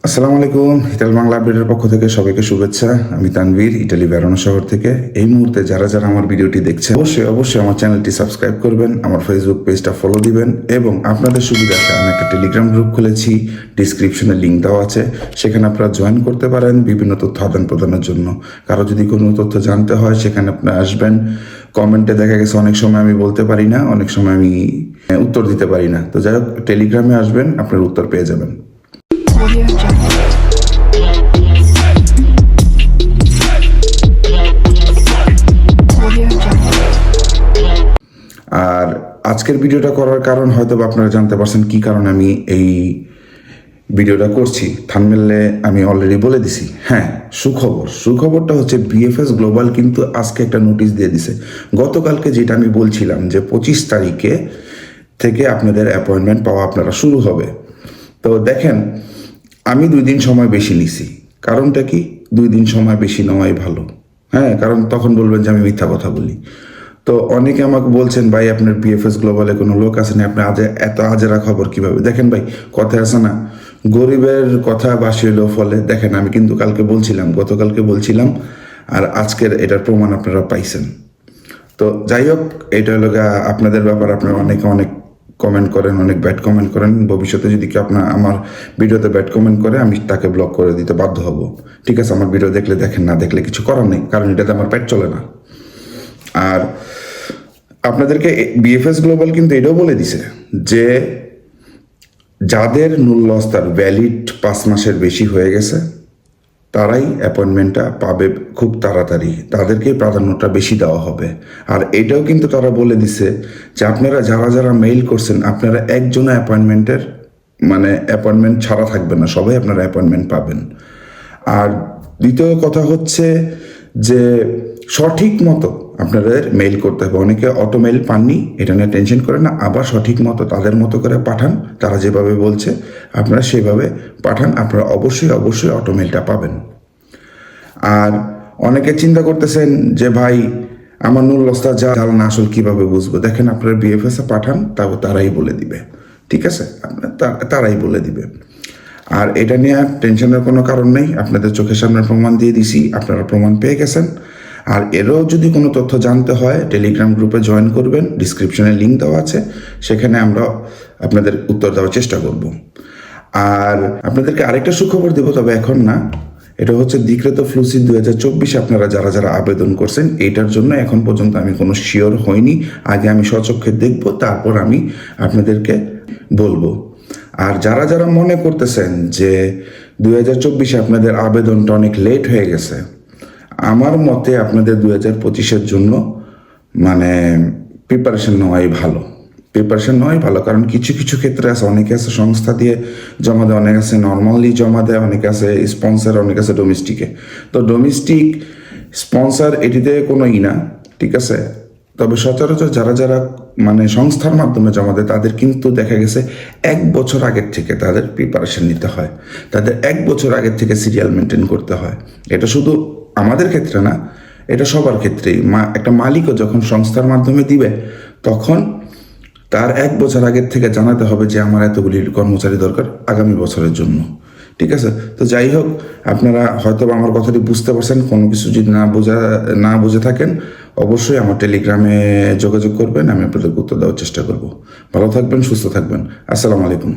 আসসালামু আলাইকুম। ইতালি বাংলা আপডেটের পক্ষ থেকে সবাইকে শুভেচ্ছা। আমি তানভীর, ইটালি ভেরোনা শহর থেকে। এই মুহূর্তে যারা যারা আমার ভিডিওটি দেখছেন অবশ্যই আমার চ্যানেলটি সাবস্ক্রাইব করবেন, আমার ফেসবুক পেজটা ফলো দিবেন এবং আপনাদের সুবিধার্থে আমি একটা টেলিগ্রাম গ্রুপ খুলেছি, ডিসক্রিপশনে লিঙ্ক দেওয়া আছে, সেখানে আপনারা জয়েন করতে পারেন বিভিন্ন তথ্য আদান প্রদানের জন্য। কারো যদি কোনো তথ্য জানতে হয় সেখানে আপনি আসবেন। কমেন্টে দেখা গেছে অনেক সময় আমি বলতে পারি না, অনেক সময় আমি উত্তর দিতে পারি না। তো যাই হোক, টেলিগ্রামে আসবেন, আপনার উত্তর পেয়ে যাবেন। আর আজকের ভিডিওটা করার কারণ হয়তো আপনারা জানতে পারছেন কি কারণে আমি এই ভিডিওটা করছি। থাম্বনেলে আমি অলরেডি বলে দিছি। হ্যাঁ, সুখবরটা হচ্ছে বিএফএস গ্লোবাল কিন্তু আজকে একটা নোটিশ দিয়ে দিছে। গতকালকে যেটা আমি বলছিলাম যে 25 তারিখে থেকে আপনাদের অ্যাপয়েন্টমেন্ট পাওয়া আপনারা শুরু হবে। তো দেখেন, আমি 2 দিন সময় বেশি নিছি। কারণটা কি? 2 দিন সময় বেশি নেওয়াই ভালো। হ্যাঁ, কারণ তখন বলবেন যে আমি মিথ্যা কথা বলি। তো অনেকে আমাকে বলছেন, ভাই আপনার বিএফএস গ্লোবালে কোনো লোক আছে না, আপনি এত আজেরা খবর কিভাবে? দেখেন ভাই, কথা আছে না, গরিবের কথা বাসি হলো ফলে। দেখেন, আমি কিন্তু গতকালকে বলছিলাম, আর আজকের এটার প্রমাণ আপনারা পাইছেন। তো যাই হোক, এটা হলো আপনাদের ব্যাপার। আপনারা অনেক কমেন্ট করেন, অনেক ব্যাড কমেন্ট করেন। ভবিষ্যতে যদি কেউ আমার ভিডিওতে ব্যাড কমেন্ট করে, আমি তাকে ব্লক করে দিতে বাধ্য হব। ঠিক আছে, আমার ভিডিও দেখলে দেখেন, না দেখলে কিছু করার নেই, কারণ এটাতে আমার পেট চলে না। আর আপনাদেরকে বিএফএস গ্লোবাল কিন্তু এটাও বলে দিছে যে যাদের নুল্লস্তার ভ্যালিড 5 মাসের বেশি হয়ে গেছে তারাই অ্যাপয়েন্টমেন্টটা পাবে খুব তাড়াতাড়ি, তাদেরকেই প্রাধান্যটা বেশি দেওয়া হবে। আর এটাও কিন্তু তারা বলে দিছে যে আপনারা যারা মেইল করছেন, আপনারা একজনের অ্যাপয়েন্টমেন্ট ছাড়া থাকবে না, সবাই আপনারা অ্যাপয়েন্টমেন্ট পাবেন। আর দ্বিতীয় কথা হচ্ছে যে সঠিক মতো আপনাদের মেইল করতে হবে। অনেকে অটো মেইল পাননি, এটা নিয়ে টেনশন করে না। আবার সঠিক মতো তাদের মতো করে পাঠান, তারা যেভাবে বলছে আপনারা সেভাবে পাঠান, আপনারা অবশ্যই অটো মেইলটা পাবেন। আর অনেকে চিন্তা করতেছেন যে ভাই আমার নুল্লস্তা জাল না আসল কীভাবে বুঝবো? দেখেন, আপনারা বিএফএসে পাঠান, তারাই বলে দিবে। ঠিক আছে, তারাই বলে দিবে। আর এটা নিয়ে আর টেনশনের কোনো কারণ নেই। আপনাদের চোখের সামনে প্রমাণ দিয়ে দিছি, আপনারা প্রমাণ পেয়ে গেছেন। আর এরও যদি কোনো তথ্য জানতে হয়, টেলিগ্রাম গ্রুপে জয়েন করবেন, ডিসক্রিপশনে লিঙ্ক দেওয়া আছে, সেখানে আমরা আপনাদের উত্তর দেওয়ার চেষ্টা করব। আর আপনাদেরকে আরেকটা সুখবর দেবো, তবে এখন না। এটা হচ্ছে ডিক্রেতো ফ্লুসি 2024 আপনারা যারা আবেদন করছেন, এইটার জন্য এখন পর্যন্ত আমি কোনো শিওর হইনি। আগে আমি স্বচক্ষে দেখব, তারপর আমি আপনাদেরকে বলবো। আর যারা মনে করতেছেন যে 2024 আপনাদের আবেদনটা অনেক লেট হয়ে গেছে, আমার মতে আপনাদের 2025-এর জন্য প্রিপারেশন নেওয়াই ভালো। কারণ কিছু ক্ষেত্রে আছে, অনেকে আছে সংস্থা দিয়ে জমা দেয়, অনেক আছে নর্মালি জমা দেয়, অনেকে আছে স্পন্সার, অনেক আছে ডোমেস্টিকে। তো ডোমেস্টিক স্পন্সার এটিতে কোনো না, ঠিক আছে। তবে সচরাচর যারা সংস্থার মাধ্যমে জমা দেয়, তাদের কিন্তু দেখা গেছে 1 বছর আগের থেকে তাদের প্রিপারেশন নিতে হয়, তাদের 1 বছর আগের থেকে সিরিয়াল মেনটেন করতে হয়। এটা শুধু আমাদের ক্ষেত্রে না, এটা সবার ক্ষেত্রেই। একটা মালিকও যখন সংস্থার মাধ্যমে দিবে, তখন তার 1 বছর আগের থেকে জানাতে হবে যে আমার এতগুলি কর্মচারী দরকার আগামী বছরের জন্য। ঠিক আছে, তো যাই হোক, আপনারা হয়তো আমার কথাটি বুঝতে পারছেন। কোনো কিছু যদি না বুঝে থাকেন, অবশ্যই আমার টেলিগ্রামে যোগাযোগ করবেন, আমি আপনাদের উত্তর দেওয়ার চেষ্টা করব। ভালো থাকবেন, সুস্থ থাকবেন। আসসালামু আলাইকুম।